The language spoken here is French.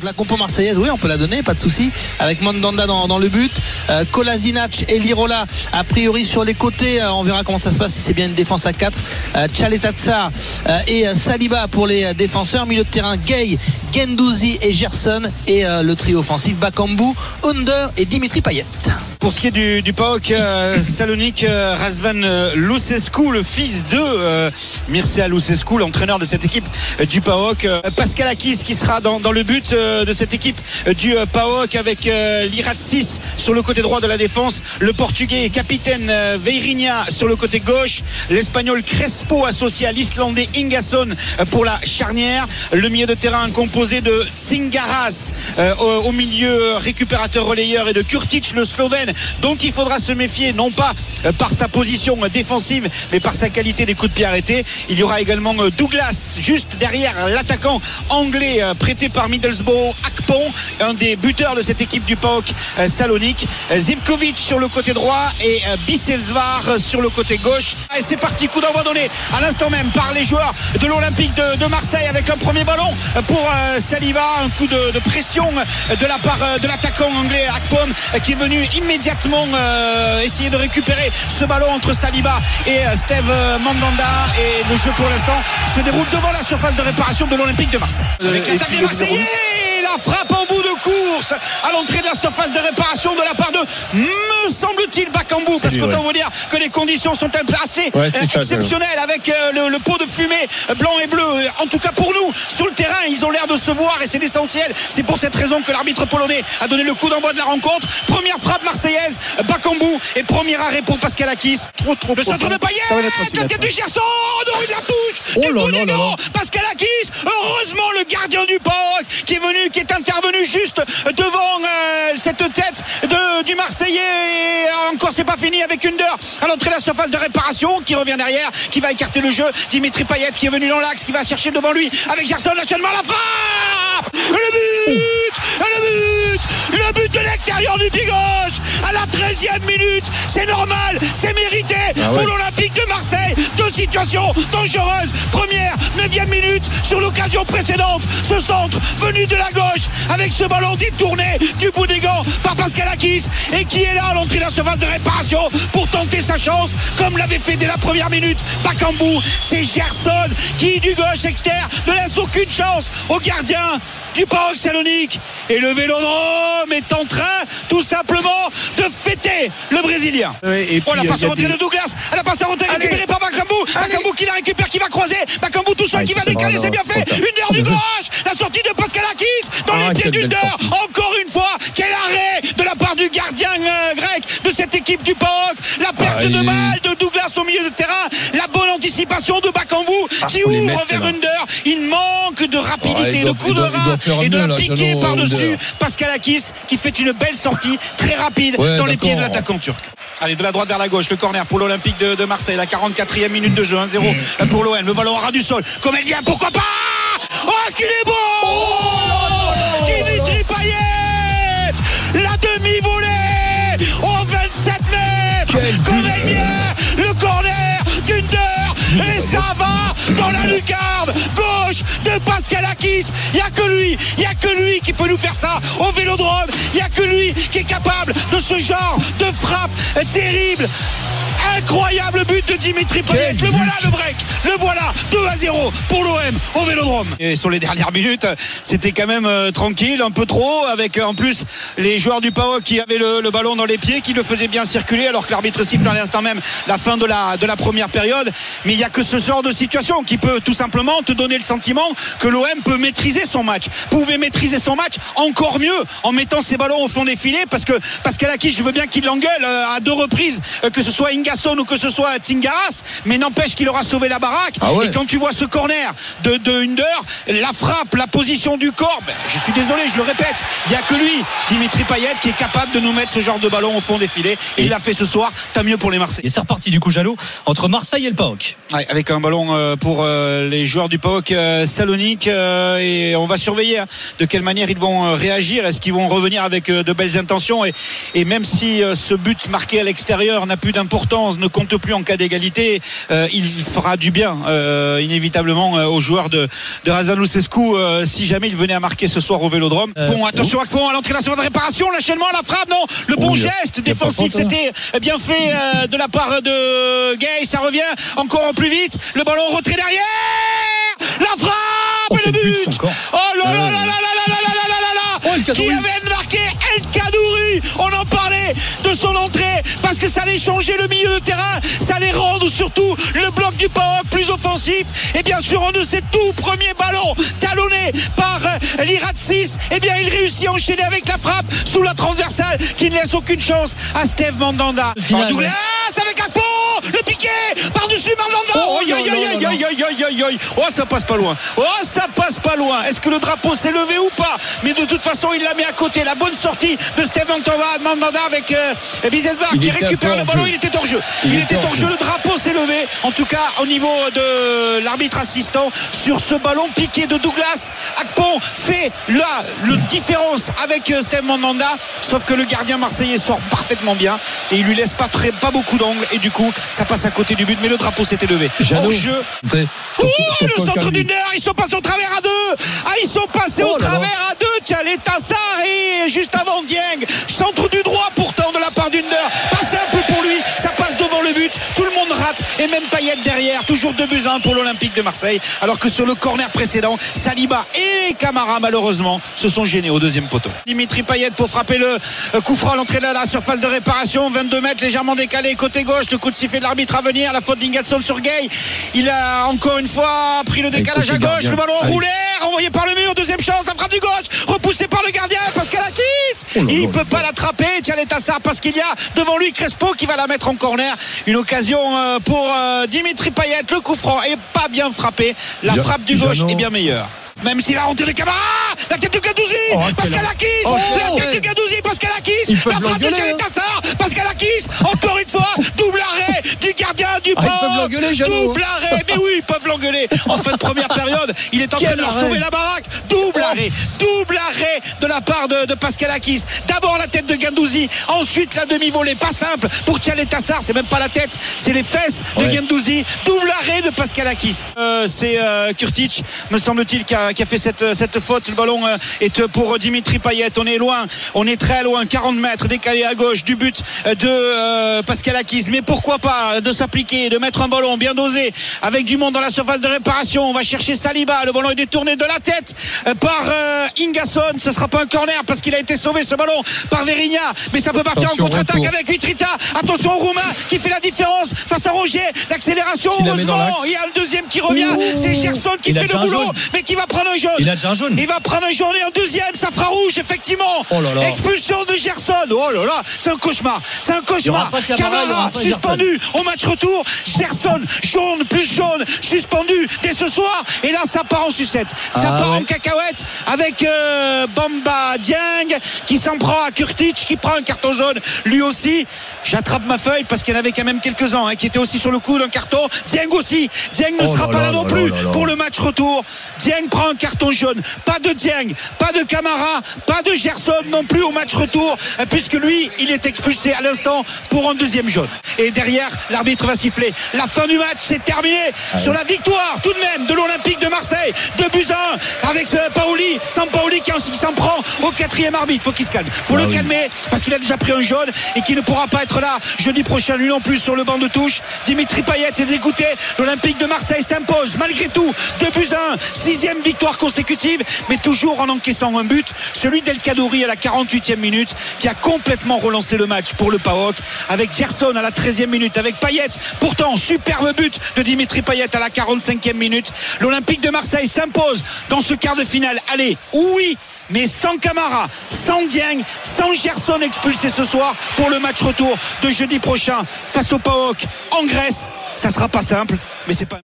Donc la compo marseillaise, oui, on peut la donner, pas de souci. Avec Mandanda dans le but, Kolasinac et Lirola a priori sur les côtés. On verra comment ça se passe si c'est bien une défense à 4. Tchaletazar et Saliba pour les défenseurs. Milieu de terrain, Gay, Gendouzi et Gerson. Et le trio offensif, Bakambu, Under et Dimitri Payet. Pour ce qui est du PAOK Salonique, Razvan Lucescu, le fils de Mircea Lucescu, l'entraîneur de cette équipe du PAOK. Paschalakis qui sera dans le but de cette équipe du PAOK avec Liratsis sur le côté droit de la défense, le portugais capitaine Veirinha sur le côté gauche, l'espagnol Crespo associé à l'islandais Ingasson pour la charnière, le milieu de terrain composé de Tsingaras au milieu récupérateur relayeur et de Kurtic le Slovène, dont il faudra se méfier non pas par sa position défensive mais par sa qualité des coups de pied arrêtés. Il y aura également Douglas juste derrière l'attaquant anglais prêté par Middlesbrough, Akpom, un des buteurs de cette équipe du PAOK Salonique, Zivkovic sur le côté droit et Bicevsvar sur le côté gauche. Et c'est parti, coup d'envoi donné à l'instant même par les joueurs de l'Olympique de Marseille avec un premier ballon pour Saliba, un coup de pression de la part de l'attaquant anglais Akpom qui est venu immédiatement essayer de récupérer ce ballon entre Saliba et Steve Mandanda, et le jeu pour l'instant se déroule devant la surface de réparation de l'Olympique de Marseille avec l'attaque des Marseillais. La frappe en bout de course à l'entrée de la surface de réparation de la part de, me semble-t-il, Bakambu, parce qu'autant vous dire que les conditions sont assez exceptionnelles avec le pot de fumée blanc et bleu, en tout cas pour nous sur le terrain ils ont l'air de se voir et c'est l'essentiel. C'est pour cette raison que l'arbitre polonais a donné le coup d'envoi de la rencontre. Première frappe marseillaise, Bakambu, et premier arrêt pour Paschalakis. Le centre de Payet, la tête de Gerson, il la touche du coup des gants. Paschalakis, heureusement le gardien du PAOK qui est intervenu juste devant cette tête du Marseillais, et encore c'est pas fini avec Under à l'entrée de la surface de réparation qui revient derrière, qui va écarter le jeu. Dimitri Payet qui est venu dans l'axe, qui va chercher devant lui avec Gerson, l'enchaînement, la frappe, le but de l'extérieur du pied gauche à la 13e minute. C'est normal, c'est mérité pour l'Olympique de Marseille. Deux situations dangereuses. Première, 9e minute sur l'occasion précédente, ce centre venu de la gauche avec ce ballon détourné du bout des gants par Paschalakis, et qui est là à l'entrée de la surface de réparation pour tenter sa chance comme l'avait fait dès la première minute Bakambu. C'est Gerson qui du gauche externe ne laisse aucune chance au gardien du PAOK Salonique, et le Vélodrome est en train tout simplement de fêter le Brésilien. La passe en retrait de Douglas, la passe en retrait récupérée par Bakambu, Bakambu qui la récupère, qui va croiser, Bakambu tout seul qui va décaler, c'est bien fait. Under du gauche, la sortie de Paschalakis dans les pieds d'Under, encore une fois, quel arrêt de la part du gardien grec de cette équipe du PAOK. La perte de balle de Douglas au milieu de terrain, la bonne anticipation de Bakambu qui ouvre vers Under. Il manque de rapidité, de coup de rein et de la piquer par-dessus. Paschalakis qui fait une belle sortie très rapide dans les pieds de l'attaquant turc. Allez, de la droite vers la gauche, le corner pour l'Olympique de Marseille, la 44e minute de jeu, 1-0 pour l'OM. Le ballon au ras du sol, comme elle vient, pourquoi pas. Oh, est-ce qu'il est beau, Dimitri Payet, la demi-volée au 27 mètres, comme elle vient, le corner d'Under, et ça va dans la lucarne gauche de Paschalakis. Il n'y a que lui qui peut nous faire ça au Vélodrome. Il n'y a que lui qui est capable de ce genre de frappe terrible. Incroyable but de Dimitri Payet. Le voilà le break. Le voilà, 2-0 pour l'OM au Vélodrome. Et sur les dernières minutes, c'était quand même tranquille, un peu trop, avec en plus les joueurs du PAOK qui avaient le ballon dans les pieds, qui le faisaient bien circuler, alors que l'arbitre siffle à l'instant même la fin de la première période. Mais il n'y a que ce genre de situation qui peut tout simplement te donner le sentiment que l'OM peut maîtriser son match. Pouvait maîtriser son match encore mieux en mettant ses ballons au fond des filets, parce que Paschalakis, je veux bien qu'il l'engueule à 2 reprises, que ce soit Ingasson ou que ce soit Tsingaras, mais n'empêche qu'il aura sauvé la baraque. Et quand tu vois ce corner de Under, la frappe, la position du corps, je suis désolé, je le répète, il n'y a que lui, Dimitri Payet, qui est capable de nous mettre ce genre de ballon au fond des filets, et il l'a fait ce soir. Tant mieux pour les Marseillais. Et c'est reparti du coup, Jalot, entre Marseille et le PAOK. Avec un ballon pour les joueurs du PAOK Salonique, et on va surveiller de quelle manière ils vont réagir. Est-ce qu'ils vont revenir avec de belles intentions, et même si ce but marqué à l'extérieur n'a plus d'importance, ne compte plus en cas d'égalité, il fera du bien. Il inévitablement aux joueurs de Razvan Lucescu si jamais il venait à marquer ce soir au Vélodrome. Bon, attention Akpom à l'entrée de la seconde réparation, l'enchaînement, la frappe, non, le bon geste défensif, c'était bien fait de la part de Gay. Ça revient encore plus vite, le ballon retrait derrière, la frappe et le but. Oh là là là là là là là là là là, qui avait marqué El Kaddouri. On en parlait de son entrée parce que ça allait changer le milieu de terrain, ça allait rendre surtout le bloc du PAOK plus offensif. Et bien sûr, on de ses tout premiers ballons talonnés par l'Irat 6, et bien il réussit à enchaîner avec la frappe sous la transversale qui ne laisse aucune chance à Steve Mandanda. Douglas avec Akpom, le piqué par-dessus Mandanda. Oh, ça passe pas loin. Oh, ça passe pas loin. Est-ce que le drapeau s'est levé ou pas? Mais de toute façon, il l'a mis à côté. La bonne sortie de Steve Mandanda avec Bizesbar qui récupère le ballon. Il était hors jeu. Il était hors jeu. Le drapeau s'est levé. En tout cas, au niveau de l'arbitre assistant sur ce ballon piqué de Douglas, Akpom fait la différence avec Steve Mandanda. Sauf que le gardien marseillais sort parfaitement bien et il lui laisse pas beaucoup d'angles et du coup, ça passe à côté du but. Mais le drapeau s'était levé. Hors jeu. Le centre d'Under, ils sont passés au travers à deux. Ils sont passés au travers à deux. Tchaletassar et juste avant Dieng. Centre du droit pourtant de la part d'Under. Pas simple pour lui. Ça passe devant le but. Tout le monde rate et même Payet derrière. Toujours 2-1 pour l'Olympique de Marseille. Alors que sur le corner précédent, Saliba et Camara malheureusement se sont gênés au deuxième poteau. Dimitri Payet pour frapper le coup franc à l'entrée de la surface de réparation. 22 mètres légèrement décalé côté gauche. Le coup de sifflet de l'arbitre à venir. La faute d'Ingatson sur Gay. Il a encore une fois pris le décalage à gauche. Le ballon roulé, envoyé par le mur. Deuxième chance, la frappe du gauche, repoussé par le gardien Pascalakis. Il ne peut pas l'attraper. Tchaletassar parce qu'il y a devant lui Crespo qui va la mettre en corner. Une occasion pour Dimitri Payet. Le coup franc est pas bien frappé. La frappe du gauche est bien meilleure. Même s'il a rentré de Camara, la tête de Guendouzi, Pascalakis, la tête de Guendouzi, Pascalakis, la frappe de Tchaletassar, Pascalakis, encore une fois, double arrêt du gardien du PAOK, double arrêt, mais oui, ils peuvent l'engueuler en fin de première période, il est en train de leur sauver la baraque, double arrêt de la part de Pascalakis, d'abord la tête de Guendouzi, ensuite la demi-volée, pas simple pour Tchaletassar, c'est même pas la tête, c'est les fesses de Guendouzi, double arrêt de Pascalakis. C'est Kurtic, me semble-t-il, qui a fait cette faute. Le ballon est pour Dimitri Payet. On est loin, on est très loin, 40 mètres décalé à gauche du but de Pascalakis. Mais pourquoi pas de s'appliquer, de mettre un ballon bien dosé avec du monde dans la surface de réparation. On va chercher Saliba. Le ballon est détourné de la tête par Ingasson. Ce sera pas un corner parce qu'il a été sauvé ce ballon par Veriña. Mais ça peut partir en contre-attaque avec Mitrita. Attention au Roumain qui fait la différence face à Roger. L'accélération, heureusement. Il y a le deuxième qui revient. C'est Gerson qui fait le boulot, mais qui va prendre un jaune. Il a déjà un jaune. Il va prendre un jaune et un deuxième, ça fera rouge effectivement. Expulsion de Gerson. Oh là là, c'est un cauchemar. C'est un cauchemar. Camara suspendu au match retour. Gerson jaune plus jaune suspendu dès ce soir. Et là ça part en sucette. Ça part en cacahuète avec Bamba Dieng qui s'en prend à Kurtic qui prend un carton jaune lui aussi. J'attrape ma feuille parce qu'il y en avait quand même quelques-uns qui étaient aussi sur le coup d'un carton. Dieng aussi. Dieng ne sera pas là non plus pour le match retour. Dieng prend un carton jaune. Pas de Dieng, pas de Camara, pas de Gerson non plus au match retour puisque lui il est expulsé à l'instant pour un deuxième jaune. Et derrière l'arbitre va siffler la fin du match. C'est terminé sur la victoire tout de même de l'Olympique de Marseille 2-1 avec Sampaoli qui s'en prend au quatrième arbitre. Faut qu'il se calme, faut le calmer parce qu'il a déjà pris un jaune et qu'il ne pourra pas être là jeudi prochain lui non plus sur le banc de touche. Dimitri Payet est dégoûté. L'Olympique de Marseille s'impose malgré tout 2-1, 6e victoire consécutive, mais toujours en encaissant un but, celui d'El Kaddouri à la 48e minute qui a complètement relancé le match pour le PAOK avec Gerson à la 13e minute, avec Payet, pourtant superbe but de Dimitri Payet à la 45e minute. L'Olympique de Marseille s'impose dans ce quart de finale. Allez, oui, mais sans Camara, sans Dieng, sans Gerson expulsé ce soir pour le match retour de jeudi prochain face au PAOK en Grèce. Ça sera pas simple, mais c'est pas